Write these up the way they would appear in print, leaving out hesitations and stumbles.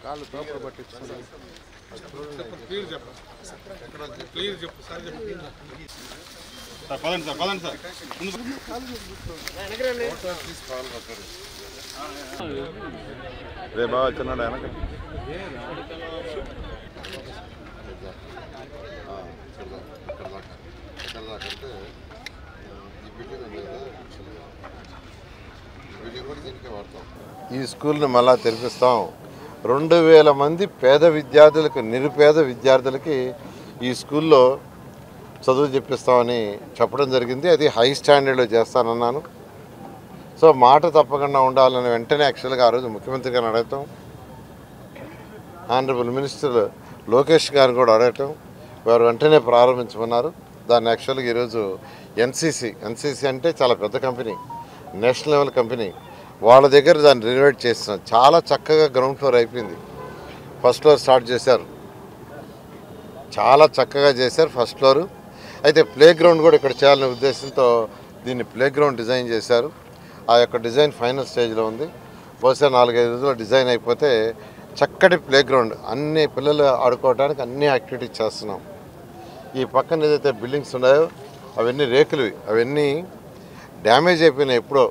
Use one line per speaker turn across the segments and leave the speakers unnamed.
కాళ్ళు తోపులు పట్టించుకున్నాను. రే బాగా వచ్చినాడు వెనక. ఈ స్కూల్ని మళ్ళా తెరిపిస్తాం. 2000 మంది పేద విద్యార్థులకు, నిరుపేద విద్యార్థులకి ఈ స్కూల్లో చదువు చెప్పిస్తామని చెప్పడం జరిగింది. అది హై స్టాండర్డ్లో చేస్తానన్నాను. సో మాట తప్పకుండా ఉండాలని వెంటనే యాక్చువల్గా ఆ రోజు ముఖ్యమంత్రి గారిని అడగటం, ఆనరబుల్ మినిస్టర్ లోకేష్ గారిని కూడా అడగటం, వారు వెంటనే ప్రారంభించమన్నారు. దాన్ని యాక్చువల్గా ఈరోజు ఎన్సీసీ అంటే చాలా పెద్ద కంపెనీ, నేషనల్ లెవెల్ కంపెనీ, వాళ్ళ దగ్గర దాన్ని రెనోవేట్ చేస్తున్నాం. చాలా చక్కగా గ్రౌండ్ ఫ్లోర్ అయిపోయింది. ఫస్ట్ ఫ్లోర్ స్టార్ట్ చేశారు, చాలా చక్కగా చేశారు ఫస్ట్ ఫ్లోరు. అయితే ప్లే గ్రౌండ్ కూడా ఇక్కడ చేయాలనే ఉద్దేశంతో దీన్ని ప్లే గ్రౌండ్ డిజైన్ చేశారు. ఆ యొక్క డిజైన్ ఫైనల్ స్టేజ్లో ఉంది. బహుశా 4-5 రోజుల్లో డిజైన్ అయిపోతే చక్కటి ప్లే గ్రౌండ్, అన్ని పిల్లలు ఆడుకోవడానికి అన్ని యాక్టివిటీస్ చేస్తున్నాం. ఈ పక్కన ఏదైతే బిల్డింగ్స్ ఉన్నాయో అవన్నీ రేకులువి, అవన్నీ డ్యామేజ్ అయిపోయినాయి. ఎప్పుడో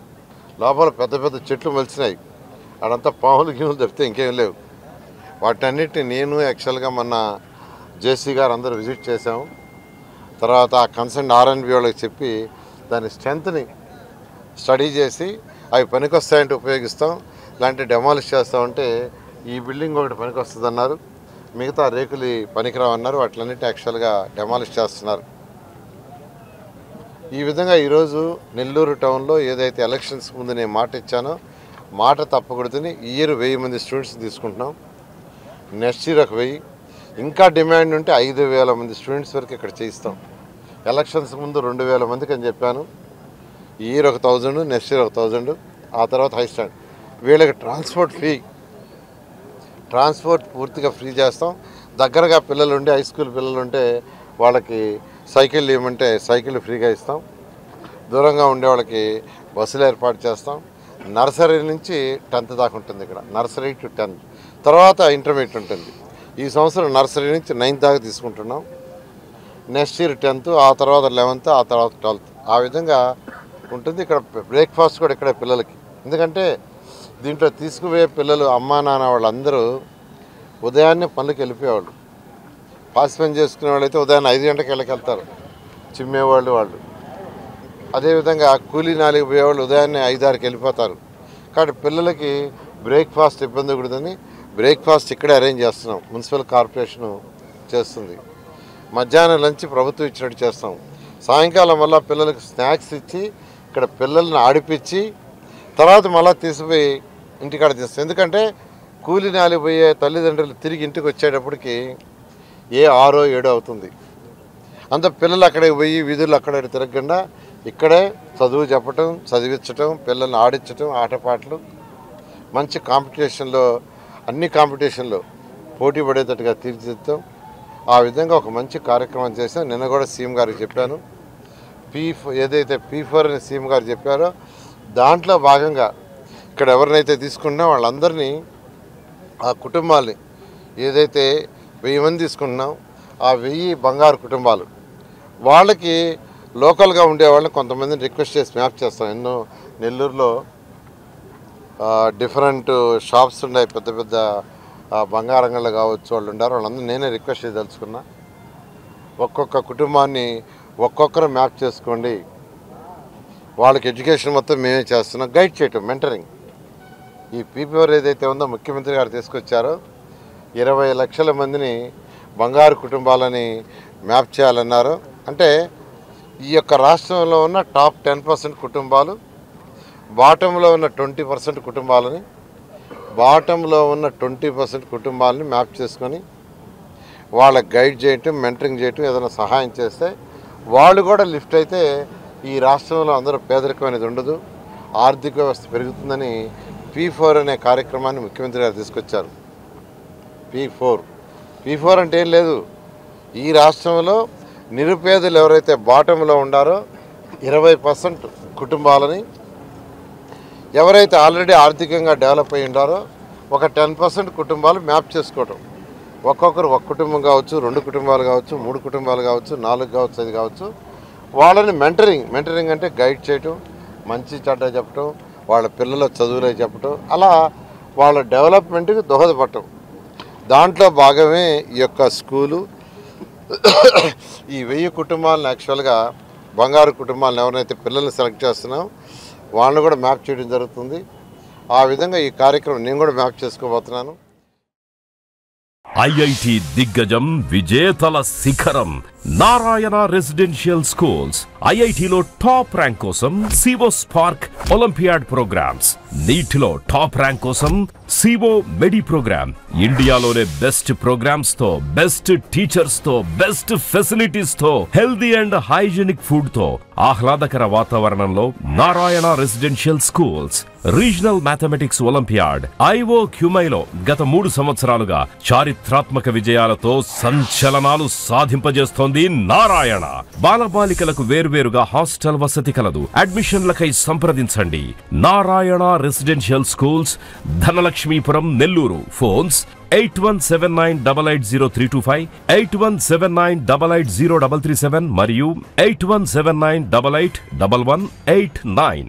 లోపల పెద్ద పెద్ద చెట్లు మలిచినాయి. అదంతా పాములు గీములు తప్పితే ఇంకేం లేవు. వాటన్నిటిని నేను యాక్చువల్గా మొన్న జేసీ గారు అందరూ విజిట్ చేసాము. తర్వాత ఆ కన్సర్న్ ఆర్ఎన్బి వాళ్ళకి చెప్పి దాని స్ట్రెంత్ని స్టడీ చేసి అవి పనికొస్తాయంటే ఉపయోగిస్తాం, ఇలాంటి డెమాలిష్ చేస్తామంటే ఈ బిల్డింగ్ ఒకటి పనికొస్తుంది అన్నారు, మిగతా రేకులు పనికిరావన్నారు. వాటిలన్నిటి యాక్చువల్గా డెమాలిష్ చేస్తున్నారు. ఈ విధంగా ఈరోజు నెల్లూరు టౌన్లో ఏదైతే ఎలక్షన్స్ ముందు నేను మాట ఇచ్చానో మాట తప్పకూడదని ఈ ఇయర్ 1000 మంది స్టూడెంట్స్ తీసుకుంటున్నాం. నెక్స్ట్ ఇయర్ 1000, ఇంకా డిమాండ్ ఉంటే 5000 మంది స్టూడెంట్స్ వరకు ఇక్కడ చేయిస్తాం. ఎలక్షన్స్ ముందు 2000 మందికి అని చెప్పాను. ఈ ఇయర్ 1000, నెక్స్ట్ ఇయర్ 1000, ఆ తర్వాత హై స్టాండ్. వీళ్ళకి ట్రాన్స్పోర్ట్ పూర్తిగా ఫ్రీ చేస్తాం. దగ్గరగా పిల్లలు ఉండి హై స్కూల్ పిల్లలు ఉంటే వాళ్ళకి సైకిళ్ళు ఇవ్వమంటే సైకిళ్ళు ఫ్రీగా ఇస్తాం. దూరంగా ఉండే వాళ్ళకి బస్సులు ఏర్పాటు చేస్తాం. నర్సరీ నుంచి 10th దాకా ఉంటుంది ఇక్కడ, నర్సరీ టు 10th. తర్వాత ఇంటర్మీడియట్ ఉంటుంది. ఈ సంవత్సరం నర్సరీ నుంచి 9th దాకా తీసుకుంటున్నాం. నెక్స్ట్ ఇయర్ 10th, ఆ తర్వాత 11th, ఆ తర్వాత 12th. ఆ విధంగా ఉంటుంది. ఇక్కడ బ్రేక్ఫాస్ట్ కూడా ఇక్కడే పిల్లలకి. ఎందుకంటే దీంట్లో తీసుకుపోయే పిల్లలు అమ్మా నాన్న వాళ్ళందరూ ఉదయాన్నే పనులకు వెళ్ళిపోయేవాళ్ళు. పాసి పని చేసుకునే వాళ్ళు అయితే ఉదయాన్నే 5 గంటలకు వెళ్తారు, చిమ్మేవాళ్ళు వాళ్ళు. అదేవిధంగా కూలీ నాలికి పోయేవాళ్ళు ఉదయాన్నే 5-6కి వెళ్ళిపోతారు. కాబట్టి పిల్లలకి బ్రేక్ఫాస్ట్ ఇబ్బంది కూడదని బ్రేక్ఫాస్ట్ ఇక్కడే అరేంజ్ చేస్తున్నాం. మున్సిపల్ కార్పొరేషను చేస్తుంది. మధ్యాహ్నం లంచ్ ప్రభుత్వం ఇచ్చినట్టు చేస్తాం. సాయంకాలం వల్ల పిల్లలకు స్నాక్స్ ఇచ్చి ఇక్కడ పిల్లల్ని ఆడిపించి తర్వాత మళ్ళీ తీసుకుపోయి ఇంటికాడ తీస్తాం. ఎందుకంటే కూలీ నాలిపోయే తల్లిదండ్రులు తిరిగి ఇంటికి వచ్చేటప్పటికి 6-7 అవుతుంది. అంత పిల్లలు అక్కడికి పోయి వీధులు అక్కడ తిరగకుండా ఇక్కడే చదువు చెప్పటం, చదివించటం, పిల్లల్ని ఆడించటం, ఆటపాటలు, మంచి కాంపిటీషన్లో, అన్ని కాంపిటీషన్లో పోటీ పడేటట్టుగా తీర్చిదిద్దాం. ఆ విధంగా ఒక మంచి కార్యక్రమం చేసాం. నిన్న కూడా సీఎం గారికి చెప్పాను. ఏదైతే P4 అని సీఎం గారు చెప్పారో దాంట్లో భాగంగా ఇక్కడ ఎవరినైతే తీసుకున్నా వాళ్ళందరినీ, ఆ కుటుంబాలని ఏదైతే 1000 మంది తీసుకుంటున్నాం, ఆ 1000 బంగారు కుటుంబాలు, వాళ్ళకి లోకల్గా ఉండేవాళ్ళని కొంతమందిని రిక్వెస్ట్ చేసి మ్యాప్ చేస్తాం. ఎన్నో నెల్లూరులో డిఫరెంట్ షాప్స్ ఉన్నాయి, పెద్ద పెద్ద బంగారంగళ్ళు కావచ్చు, వాళ్ళు ఉండారు. వాళ్ళందరూ నేనే రిక్వెస్ట్ చేయదలుచుకున్నా. ఒక్కొక్క కుటుంబాన్ని ఒక్కొక్కరు మ్యాప్ చేసుకోండి, వాళ్ళకి ఎడ్యుకేషన్ మొత్తం మేమే చేస్తున్నాం. గైడ్ చేయటం, మెంటరింగ్. ఈ P4 ఏదైతే ఉందో ముఖ్యమంత్రి గారు తీసుకొచ్చారో 20 లక్షల మందిని బంగారు కుటుంబాలని మ్యాప్ చేయాలన్నారు. అంటే ఈ యొక్క రాష్ట్రంలో ఉన్న టాప్ 10% కుటుంబాలు, బాటంలో ఉన్న 20% కుటుంబాలని, బాటంలో ఉన్న 20% కుటుంబాలని మ్యాప్ చేసుకొని వాళ్ళకి గైడ్ చేయటం, మెంటరింగ్ చేయటం, ఏదైనా సహాయం చేస్తే వాళ్ళు కూడా లిఫ్ట్ అయితే ఈ రాష్ట్రంలో అందరూ పేదరికం అనేది ఉండదు, ఆర్థిక వ్యవస్థ పెరుగుతుందని P4 అనే కార్యక్రమాన్ని ముఖ్యమంత్రి గారు తీసుకొచ్చారు. P4 అంటే ఏం లేదు. ఈ రాష్ట్రంలో నిరుపేదలు ఎవరైతే బాటంలో ఉండారో 20% కుటుంబాలని, ఎవరైతే ఆల్రెడీ ఆర్థికంగా డెవలప్ అయి ఉండారో ఒక 10% కుటుంబాలు మ్యాప్ చేసుకోవటం. ఒక్కొక్కరు ఒక కుటుంబం కావచ్చు, 2 కుటుంబాలు కావచ్చు, 3 కుటుంబాలు కావచ్చు, 4 కావచ్చు, 5 కావచ్చు. వాళ్ళని మెంటరింగ్ అంటే గైడ్ చేయటం, మంచి చెడ్డ చెప్పటం, వాళ్ళ పిల్లల చదువులే చెప్పటం, అలా వాళ్ళ డెవలప్మెంట్కి దోహదపడటం. దాంట్లో భాగమే ఈ యొక్క స్కూలు. ఈ 1000 కుటుంబాలను యాక్చువల్గా బంగారు కుటుంబాలను ఎవరైతే పిల్లల్ని సెలెక్ట్ చేస్తున్నామో వాళ్ళని కూడా మ్యాప్ చేయడం జరుగుతుంది. ఆ విధంగా ఈ కార్యక్రమం నేను కూడా మ్యాప్ చేసుకోబోతున్నాను.
ఐఐటి దిగ్గజం విజేతల శిఖరం నారాయణ రెసిడెన్షియల్ స్కూల్స్. ఐఐటిలో టాప్ ర్యాంక్ కోసం సివో స్పార్క్ ఒలింపియాడ్ ప్రోగ్రామ్స్, నీటిలో టాప్ ర్యాంక్ కోసం సివో మెడి ప్రోగ్రామ్. ఇండియాలోనే బెస్ట్ ప్రోగ్రామ్స్ తో, బెస్ట్ టీచర్స్ తో, బెస్ట్ ఫెసిలిటీస్ తో, హెల్దీ అండ్ హైజీనిక్ ఫుడ్ తో, ఆహ్లాదకర వాతావరణంలో Narayana residential schools. Regional mathematics olympiad ఐఓ క్యూమైలో గత 3 సంవత్సరాలుగా చారిత్రాత్మక విజయాలతో సంచలనాలు సాధింపజేస్తోంది నారాయణ. బాలబాలికలకు వేర్వేరుగా హాస్టల్ వసతి కలదు. అడ్మిషన్లకై సంప్రదించండి. Narayana residential schools, Dhanalakshmipuram, Nellore. Phones 8179880325, 8179880337 మరియు 8179881189.